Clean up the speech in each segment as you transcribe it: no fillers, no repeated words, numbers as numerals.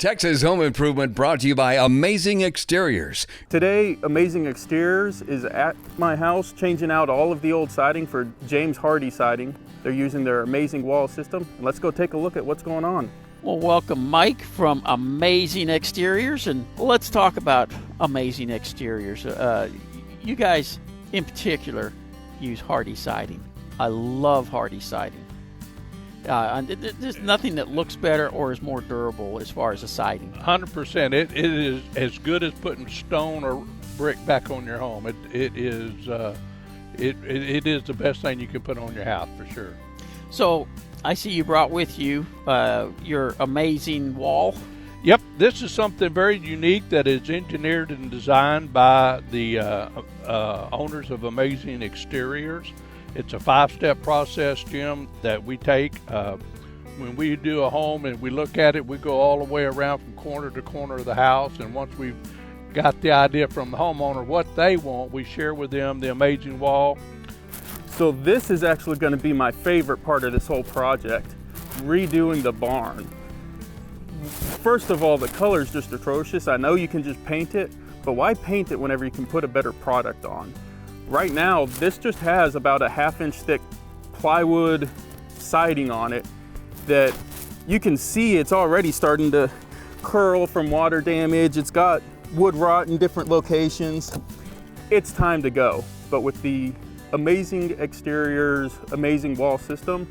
Texas Home Improvement brought to you by Amazing Exteriors. Today, Amazing Exteriors is at my house changing out all of the old siding for James Hardie Siding. They're using their amazing wall system. Let's go take a look at what's going on. Well, welcome Mike from Amazing Exteriors, and let's talk about Amazing Exteriors. You guys in particular use Hardie Siding. I love Hardie Siding. There's nothing that looks better or is more durable as far as the siding. 100%. It is as good as putting stone or brick back on your home. It is the best thing you can put on your house for sure. So I see you brought with you your amazing wall. Yep, this is something very unique that is engineered and designed by the owners of Amazing Exteriors. It's a 5-step process, Jim, that we take. When we do a home and we look at it, we go all the way around from corner to corner of the house. And once we've got the idea from the homeowner what they want, we share with them the amazing wall. So this is actually going to be my favorite part of this whole project, redoing the barn. First of all, the color is just atrocious. I know you can just paint it, but why paint it whenever you can put a better product on? Right now, this just has about a 1/2-inch thick plywood siding on it that you can see it's already starting to curl from water damage. It's got wood rot in different locations. It's time to go. But with the Amazing Exteriors, amazing wall system,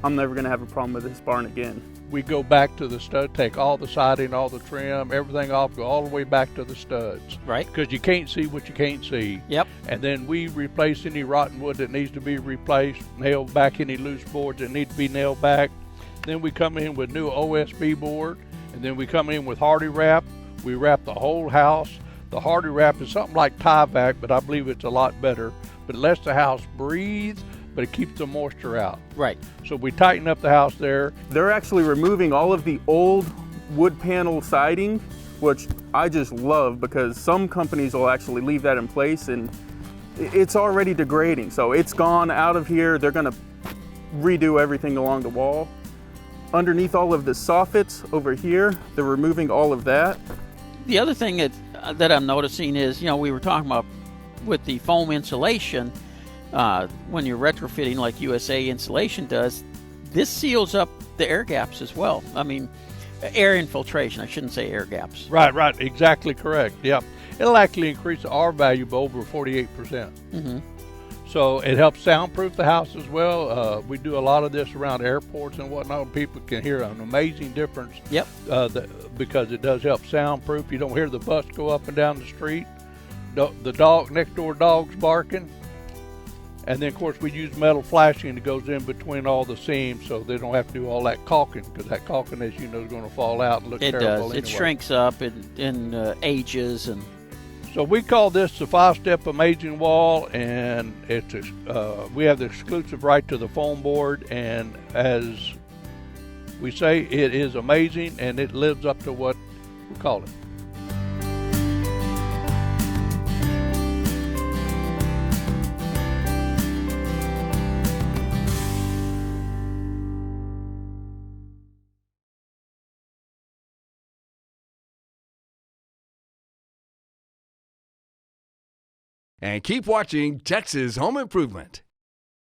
I'm never gonna have a problem with this barn again. We go back to the stud, take all the siding, all the trim, everything off, go all the way back to the studs. Right. Because you can't see what you can't see. Yep. And then we replace any rotten wood that needs to be replaced, nail back any loose boards that need to be nailed back. Then we come in with new OSB board, and then we come in with Hardie wrap. We wrap the whole house. The Hardie wrap is something like tie-back, but I believe it's a lot better. But it lets the house breathe, but it keeps the moisture out. Right. So we tighten up the house there. They're actually removing all of the old wood panel siding, which I just love because some companies will actually leave that in place and it's already degrading. So it's gone out of here. They're gonna redo everything along the wall. Underneath all of the soffits over here, they're removing all of that. The other thing that I'm noticing is, we were talking about with the foam insulation, when you're retrofitting like USA Insulation does, this seals up the air gaps as well. I mean, air infiltration, I shouldn't say air gaps. Right, exactly correct. Yep. It'll actually increase the R value by over 48%. Mm-hmm. So it helps soundproof the house as well. We do a lot of this around airports and whatnot. People can hear an amazing difference. Yep. Because it does help soundproof. You don't hear the bus go up and down the street. The dog, next door dog's barking. And then, of course, we use metal flashing that goes in between all the seams so they don't have to do all that caulking, because that caulking, as you know, is going to fall out and look terrible does. anyway. It shrinks up in ages. And so we call this the 5-step amazing wall, and it's we have the exclusive right to the foam board, and as we say, it is amazing, and it lives up to what we call it. And keep watching Texas Home Improvement.